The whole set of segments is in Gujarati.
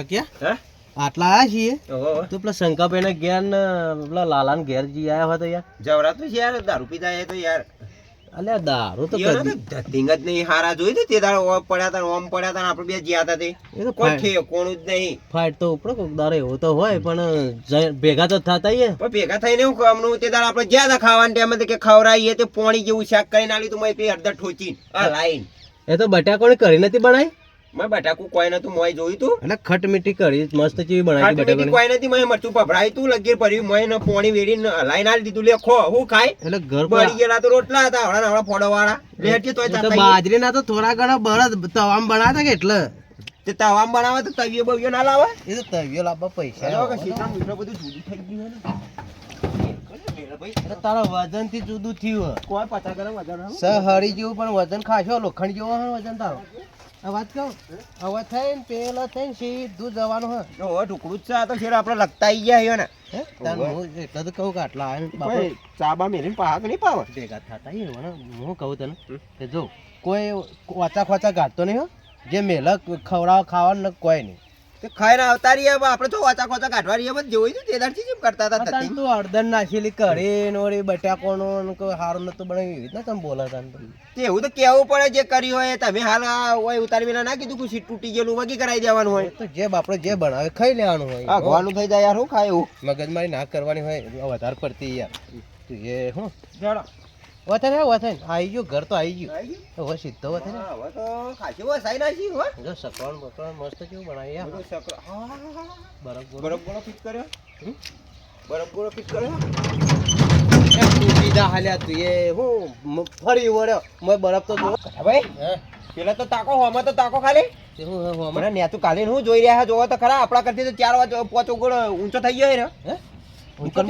કક્યા હે આટલા આયા છીએ ઓહો તો પેલા શંકાભાઈ ના ઘેર ને પેલા લાલા ને ઘેર જી આયા હતા યાર જવરાતું છે યાર દારૂ પીતા એ તો યાર અલ્યા દારૂ તો યાર કદી ધતિંગ જ નહીં હારા જોઈ તો તે દાડો ઓમ પડ્યા તા આપણે બે જ્યાં હતા તે એ તો કોઈ ઠેકોણું જ નહીં ફાઇટ તો ઉપડો કોક દારો એવો તો હોય પણ ભેગા તો થતા ય પણ ભેગા થઈને હું કામનું તે દાડો આપણે જ્યાં હતા ખાવાના ટાઈમે કે ખવરાઈએ તે પોણી જેવું શાક કરીને આલ્યું તું મેં તે અડધા ઠોચીને આ લાઈન એ તો બટાકોને કરી નથી બનાવી મેં બટાકું કોઈ નતું મોય જોયું તું એટલે ખટ મીઠી કરી મસ્ત ચીવી બનાવી ખાટી મીઠી બટાકોની કોઈ નથી મેં મરચું ભભરાયું તું લગીર ભર્યું મેં પોણી વેડીને લાઈન આલી દીધું લે ખો હું ખાય એટલે ઘર બળી ગયેલા તો રોટલા હતા હવડા ફોડો વાળા લેટ તોય તો ચાતા બાજરીના તો થોડા ઘણા બળદ તવામ બનાવતા કે એટલે તે તવામ બનાવે તો તવિયો બવિયો ના લાવે એ તો તવિયો લાવવા પૈસા જો કે સીતા મીઠો બધું જુદું થઈ ગયું એટલે તારા વજન થી જુદું થયું કોઈ 50 ગ્રામ વજન સહરી જેવું પણ વજન ખાશો લોખંડ જેવો હે વજન તારો આ વાત કહું હવે થઈને પેલા થઈને સીધું જવાનું હે જો ઢુકડું જ છે આ તો શેર આપણે લગતા આવી ગયા હે ને હે તાર હું એટલે તો કહું કે આટલા આવે બાપા ભાઈ ચાબા મેરીને પાક નહીં પાવે ભેગા થતા હોય ને હું કહું તને કે જો કોઈ વાચા ખોચા ગાતો નહીં હો જે મેલક ખવડાવ ખાવાનું કોઈ નહીં તે ખાઈને આવતા રહીએ આપણે તો વાચા ખોચા કાઢવા રહીએ બસ જોઈ તું તે દાડથી જેમ કરતા હતા તાન તું અડદન નાખેલી કરી નોરી બટાકોનો ને કોઈ હારું નતું બનાવ્યું એવી રીતના તમે બોલા તાન તે એવું તો કેવું પડે જે કર્યું હોય તમે હાલ હોય ઉતારી વિના ના કીધું કે સીટ તૂટી ગયેલું વગી કરાવી દેવાનું હોય તો જે આપણે જે બનાવે ખાઈ લેવાનું હોય આ ગોવાનું થઈ જાય યાર હું ખાય એવું મગજમારી ના કરવાની હોય વધારે પડતી યાર તું એ હું જડો વથન હે વથન આવી ગયું ઘર તો આવી ગયું હવે સીધો વથન હવે તો ખાસી વસાઈ નાખી હો જો સકવાણ બકવાણ મસ્ત કેવું બનાવી યાર બરફ બરફ ફિટ કર્યો બરફ ફિટ કર્યો તૂટી જા હાલ્યા તું એ હું ફરી વળ્યો મેં બરફ તો જો ભાઈ પેલા તો તાકો હોમાં તો તાકો ખાલી મને નેતું કાલે હું જોઈ રહ્યા જોવો તો ખરા આપણા કરતી તો 4 વાગે 5 ઓગળ ઊંચો થઈ ગયો ને હે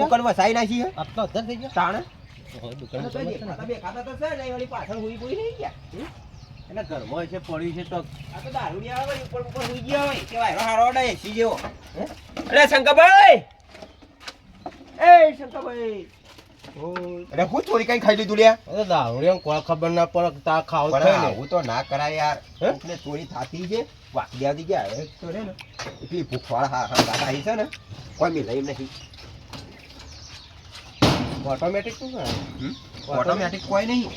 દુકાન વસાઈ નાખી હે આટલો અધર થઈ ગયો તાણે દુકાન બે ખાતા તો છે ને વળી પાછળ હુઈ કોઈ નહીં ગયા એટલે ઘરમાં છે પડ્યું છે તો આ તો દારૂડિયા આવે ઉપર હુઈ ગયા હોય કેવાય હારો ડે એસી જેવો અરે શંકરભાઈ એ શંકરભાઈ અરે હું ચોરી કઈ ખાઈ લીધું લ્યા અરે દારૂડિયા કોઈ ખબર ના પડે તા ખાવ પણ હું તો ના કરાય યાર એટલે ચોરી થાતી છે વાગી આવતી ગયા હવે તો રે ને એટલી ભૂખવાળા હા ગાતા આવી છે ને કોઈ મિલાઈ નહીં ઓટોમેટિક શું ઓટોમેટિક કોઈ નહીં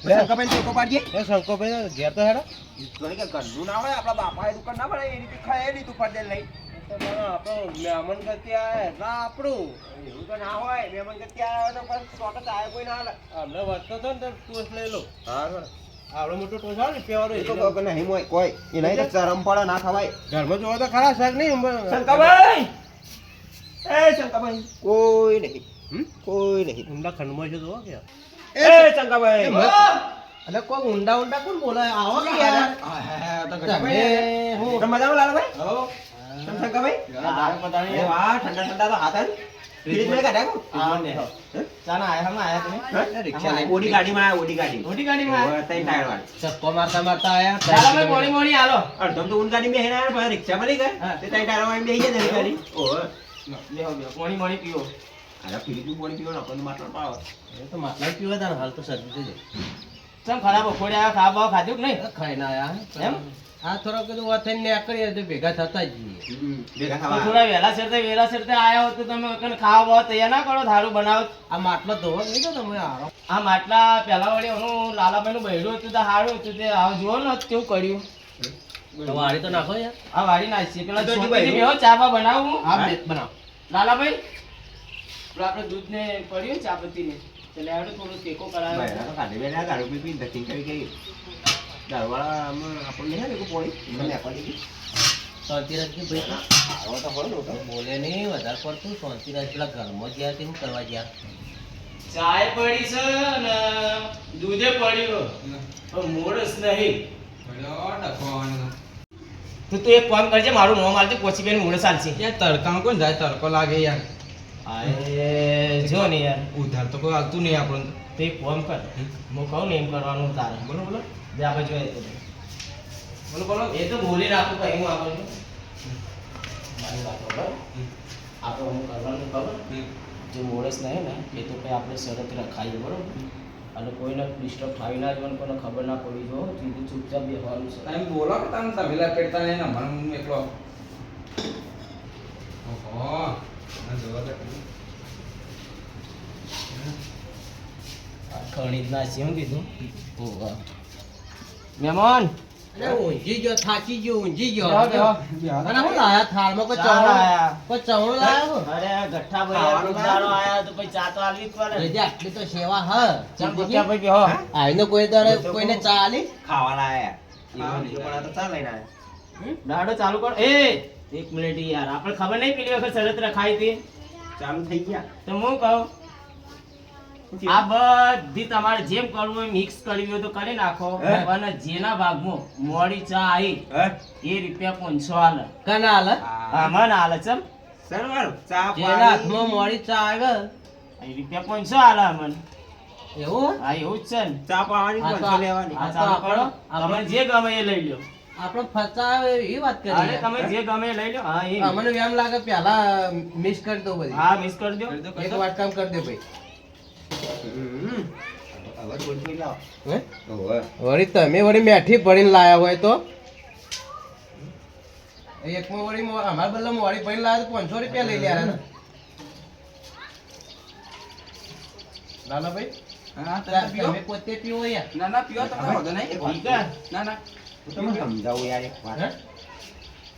શંકરભાઈ ટેકો પાડીએ એ શંકોભાઈ ઘેર તો હેડા જોઈ કે ઘરનું ના હોય આપણા બાપાએ દુકાન ના પડે એ રીતે ખાય એ લીધું ફરદે લઈ આપણો મહેમાન ગતિ આવે એટલે આપણું એવું તો ના હોય મહેમાન કે ત્યાં આવે તો પણ સોટો ચાય કોઈ ના હાલે અમને વધતો હતો ને ટોસ લઈ લો હા આવડો મોટો ટોસ આવે ને પેવારો એ તો કહો કે નહીં હોય કોઈ એ નહીં તો શરમ પડે ના ખવાય ઘરમાં જોવો તો ખરા શાક નહીં શંકરભાઈ એ શંકરભાઈ કોઈ નહીં કોઈ નહીં ઊંડા ખંડમાં છે જોવો કે એ શંકરભાઈ એટલે કોઈ ઊંડા ઊંડા કોણ બોલાય આવો કે યાર તો તમે હું મજામાં લાલભાઈ હો શંકરભાઈ એ વાહ ઠંડા ઠંડા તો હાથ આવી ફ્રીજ મેં કાઢ્યા ચાના આયા હમ આયા તમે રિક્ષા લઈને ઓડી ગાડીમાં આયા ઓડી ગાડીમાં આયા ત્રણ ટાયર વાળી ચક્કો મારતા મારતા આયા ચાલો ભાઈ મોણી હાલો અડધો તો ઊંડ ગાડી બેહીને આયા પણ રિક્ષા મળી ગઈ તે ત્રણ ટાયર વાળી બેહી જાય ને ગાડી ઓહો બેહો મોણી પીવો અરે ફ્રીજ પાણી પીવો ને આપણને માટલો પાવ એ તો માટલા પીવા તા હાલ તો શરદી થઈ ચમ ખરાબ બપોરે આયા ખાવા ખાધું કે નહીં જાય ખાઈને આયા એમ આ થોડો કીધું વાથઈને નીકળીએ તો ભેગા થતા જ જઈએ ભેગા તો થવા થોડા વહેલા સરતે આયા હોત તો તમે કને ખાવા બાવા તૈયાર ના કરો થારું બનાવો આ માટલો ધોવા નહીં તો તમે આરો આ માટલા પહેલા વળી હું લાલાભાઈ નું બહેડું હતું તો હારું હતું તે આવ જુઓ ને કેવું કર્યું તો વાળી તો નાખો યાર આ વાડી નાખી પેલા તો શાંતિથી બેહો ચા બા બનાવું આ બે બનાવો લાલાભાઈ પેલું આપણે દૂધ ને પડ્યું ચા પત્તી ને એટલે આવડે થોડું ટેકો કરાવ્યો ભાઈ તો કાઢી બેઠા દારૂ પી પી ધતિંગ કરી ગઈ દારૂવાળા આમાં આપણને હે ને કોઈ પોણી મને આપવાની ગઈ શાંતિ રાખજે ભાઈ આવો તો હોય ને બોલે નહીં વધારે પડતું શાંતિ રાખ પેલા ઘરમાં ગયા તે શું કરવા ગયા ચાય પડી છે ને દૂધે પડ્યું પણ મોડસ નહીં તો તું એક કામ કરજે મારું નામ આવજે પછી બેન મોડસ ચાલશે યાર તડકામાં કોણ જાય તડકો લાગે યાર અરે જો ને યાર ઉધાર તો કોઈ આવતું નહીં આપણને તો એક કામ કર હું કહું ને એમ કરવાનું તારે બોલો બોલો જે આપણે જોઈએ તો બોલો બોલો એ તો બોલી રાખું કઈ હું આપણે મારી વાત ખબર આપણે હું કરવાનું ખબર જે મોડસ નહીં ને એ તો કંઈ આપણે શરત રખાઈએ બરોબર અને કોઈને ડિસ્ટર્બ થાય ના જોવાનું કોઈને ખબર ના પડી જો સીધું ચૂપચાપ બેસવાનું છે તમે બોલો કે તમે તબેલા પેડતા નહીં ને મને હું એકલો ઓહ આ જોવા તો ખરી. ખણી જ ના છે એમ કીધું ઓહ મહેમાન અરે ઊંઘી ગયો થાકી ગયો ઊંઘી ગયો બેહો, બેહો. અને હું લાયા થાળમાં કોઈ ચા ચવણો લાયા. કોઈ ચવણો લાયો અરે ગઠ્ઠા ભાઈ રોજદારો આયા તો પછી ચા તો આલવી જ પડે રેડી આટલી તો સેવા હ ચાલ ગઠ્ઠા ભાઈ બેહો આઈને કોઈ દાડે કોઈને ચા આલી ખાવા લાયા એવું નહીં, પણ આ તો ચા લઈને આયા. દાડો ચાલુ કર એ એક મિનિટ યાર આપણે ખબર નહીં પેલી વખત શરત રખાઈ હતી ચાલુ થઈ ગયા. તો હું કહું આ બધી તમારે જેમ કરવું હોય મિક્સ કરવી હોય તો કરી નાખો હે? અને જેના ભાગમાં મોડી ચા આવી હે? એ રૂપિયા 500 આલે કના આલે આમાં આલે ચમ સરવાર ચા જેના પાણી. હાથમાં મોડી ચા આવે એ રૂપિયા 500 આલે અમન એવું હા એવું જ છે ને ચા પાવાની આ તો 500 લેવાની. આ ચાલુ કરો તમે જે ગમે એ લઈ લો આપણે ફસાવે એ વાત અરે કરી તમે જે ગમે એ લઈ લો હા એ અમને એમ લાગે પેલા મિસ કરી દો બધી હા મિસ કરી દો એક વાત કામ કરી દે ભાઈ હમ. હવે બોલતું લાવો. હે ઓવે. વળી તમે વળી મેઠી ભરીને લાયા હોય તો એકમાં વળી અમારા બદલે મોડી ભરીને લાયા તો 500 રૂપિયા લઈ લ્યા ને લાલાભાઈ હા તમે પીઓ તમે પોતે પીવો યાર ના ના પીઓ તમે વાંધો નહીં ઠીક હે? ના ના હું તમને સમજાવું યાર એક વાત. હે?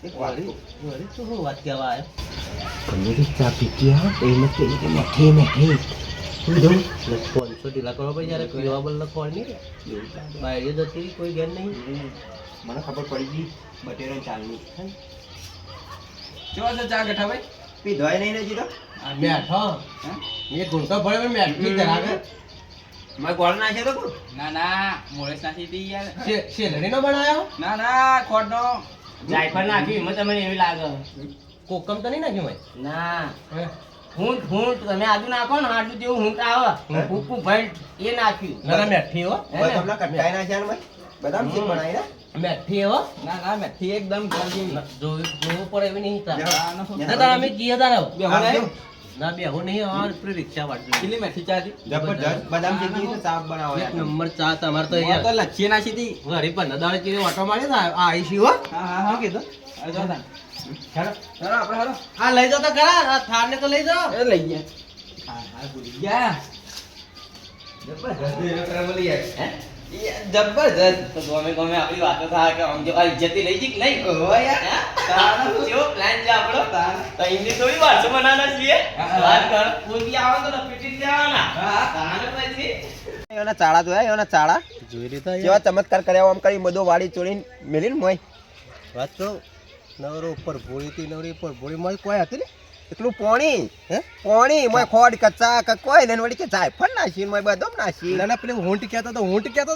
એક વાત કહું. વળી તો શું વાત કહેવા આવ્યો તમે જે ચા પીતી હો તો એને પેલી કે મેઠી મેઠી. સમજો? 500 ઢીલા કરો ભાઈ જ્યારે પીવા બદલે ખોળ નહીં રે બાયડી જતી રહી, કોઈ ઘેર નહીં મને ખબર પડી ગઈ બટેરો ચાલની. કેવા છે ચા ગઠ્ઠા ભાઈ પીધોય નહીં ને જીતો. મેઠો હે? એ ગુણતો ભરે પણ મેઠી ધરાવે મારે ગોળ નાખ્યો તો કોણ? ના ના મોળેસ નાખી દી યાર શેલડીનો બનાવ્યો ના ના ખોટનો જાયફળ નાખ્યું એમાં તમને એવી લાગે કોકમ તો નહીં નાખ્યું ભાઈ ના હે? હૂંટ તમે આજુ નાખો ને આટલું જેવું હૂંટ આવે ફૂકું ભંટ એ નાખ્યું ના ના મેઠી હો હે ને? બદામના કટકાઈ નાખ્યા ને ભાઈ. બદામ શેક બનાવી ને. મેઠી હો ના ના મેઠી એકદમ ગોળ જેવી જોવું પડે એવી નહીં તાર. જા. આનો શું? ના તાર અમે કીએ તાર આવ. બેહો નહીં? ના બેહો નહીં અમાર પેલી રિક્ષા વાળજો કેટલી મેઠી ચા હતી જબરજસ્ત બદામ શેકી તો સાફ બનાવો એક યાર. નંબર ચા તમારે તો તો યાર લચ્છી નાખી હતી ઘરે 15 દાડે કેવી ઓટો મારી ને આ આઈશી હો હા હા હા શું કીધું અરે જો તાન. હેડો. ચાલો આપણે હાલો આ લઈ જાઓ તો ખરા આ થાળને તો લઈ જાઓ એ લઈ ગયા હા હા ભૂલી ગયા જબરજસ્ત એનો કરે બોલી યાર. હે? જબરજસ્ત તો ગમે ગમે આપણી વાતો થાય કે આમ જો આ ઇજ્જતી રહી ગઈ કે નહીં ઓહો યાર. હે? કેવો પ્લાન છે આપણો તો એમની થોડી વારસો બનાવવાના છીએ હા. વાત કર કોઈ બી આવે તો લપેટી જ દેવાના હા. તાણે પછી એના ચાળા જોયા એના ચાળા જોઈ લીધા કેવા ચમત્કાર કર્યા આમ કરી બધો વાડી ચોરીને મેલીને મોય. વાત તો નવરો ઉપર ભોળી હતી નવરી ઉપર ભોળી માં કોઈ હતી ને એટલું પોણી હે પોણી મોય ખોડ કચ્ચા કોઈ ને વળી કે જાયફળ નાસી મોય બદામ નાસી. ના ના પેલી ઊંટ કહેતો તો ઊંટ કહેતો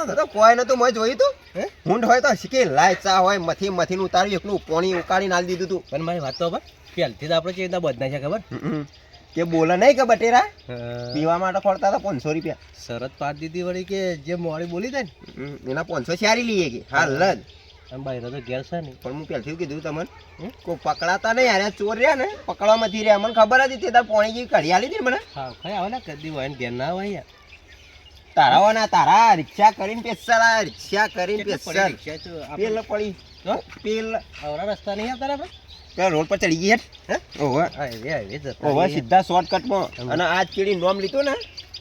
તો તો કોઈ નતું મોય જોયું તું. હે ઊંટ હોય તો શીખી લાય ચા હોય મથી ઉતાર્યું એકલું પોણી ઉકાળીને આલી દીધું તું. પણ મારી વાત તો ખબર પહેલથી જ આપણે કેવી રીતના બદનાય છે ખબર હમ. કે બોલે નહીં કે બટેરા પીવા માટે ખોરતા હતા 500 રૂપિયા. શરત પાડી દીધી વળી કે જે મોડી બોલી જાય ને એના 500 ચારી લઈએ કે હાલ જ. આમ બાયરો તો ઘેર છે નહીં પણ હું પહેલથી કીધું તમને કોઈ પકડાતા નહીં યાર ચોર રહ્યા ને પકડવામાંથી રહ્યા મને ખબર હતી તે તાર પોણી જેવી કઢી આલી હતી ને મને. હા ખાઈ આવે ને કદી હોય ને ઘેર ના આવે યાર તારા વાના તારા રિક્ષા કરીને પેસરા રિક્ષા કરીને કેટલું પેસર પડી રિક્ષા તો આપણે પેલ પડી હો? પેલ આવરા રસ્તા નહીં આવતા ને આપણે પેલા રોડ પર ચડી ગઈ હેઠ. હે ઓવે હાઈવે જતા ઓવે રહીએ. સીધા શોર્ટકટમાં અને આજ ચીડી નોમ લીધું ને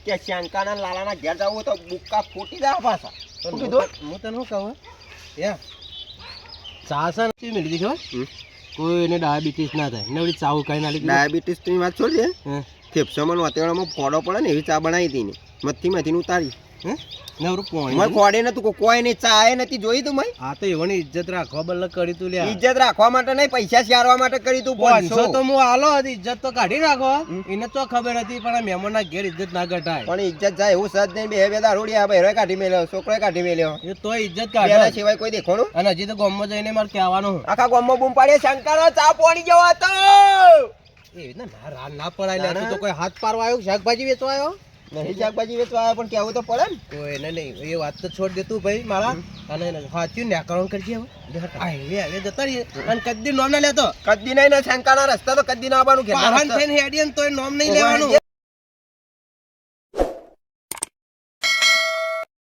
કે શંકાના લાલાના ઘેર જવું હોય તો બુક્કા ફૂટી જાય પાછા. શું કીધું? હું તને શું કહું યા ચા છે ને કેવી મેલી ખબર હમ. કોઈને ડાયાબિટીસ ના થાય ને વળી ચા ઉકાઈ ના લીધી ડાયાબિટીસની વાત છોડજે હે ફેફસામાં વાતેડામાં ફોડો પડે ને એવી ચા બનાવી હતી ને મથી ઉતારી હે નવરું મેં પોણી ખોડે નતું કોઈ નહીં ચા એ નથી જોઈ તું મેં. આ તો એવાની ઇજ્જત રાખવા બદલે કરી તું લ્યા ઇજ્જત રાખવા માટે નહીં પૈસા શારવા માટે કરી તું 500 તો 500. હું આલો હતી ઇજ્જત તો કાઢી નાખો એને તો ખબર હતી પણ આ મહેમાનના ઘેર ઇજ્જત ના ઘટાય પણ ઇજ્જત જાય એવું સજ નહીં બે દારૂડિયા ભાઈ કાઢી મેલ્યો છોકરો કાઢી મેલ્યો એ તો ઇજ્જત પેલા કાઢે સિવાય કોઈ દેખોણું અને હજી તો ગામમાં જઈને મારે કહેવાનું આખા ગામમાં બૂમ પાડીએ શંકર ચા પોણી જેવો હતો. એ રીતના ના રાન ના પડાય લે તું તો કોઈ હાથ પારવા આવ્યો શાકભાજી વેચવા આવ્યો નહીં શાકભાજી વેચવા આવ્યા પણ કેવું તો પડે ને. તો એને નહીં એ વાત તો છોડ દે તું ભાઈ મારા અને સાચું નેકરણ કરજે હવે હાઈવે જતા રહીએ અને કદી નોમ ના લેતો કદી નહીં ને શંકાના રસ્તા તો કદી ના આવવાનું ઘેરના વાહન રસ્તા. થઈને હેડીએ ને તોય નોમ નહીં ઓહો, લેવાનું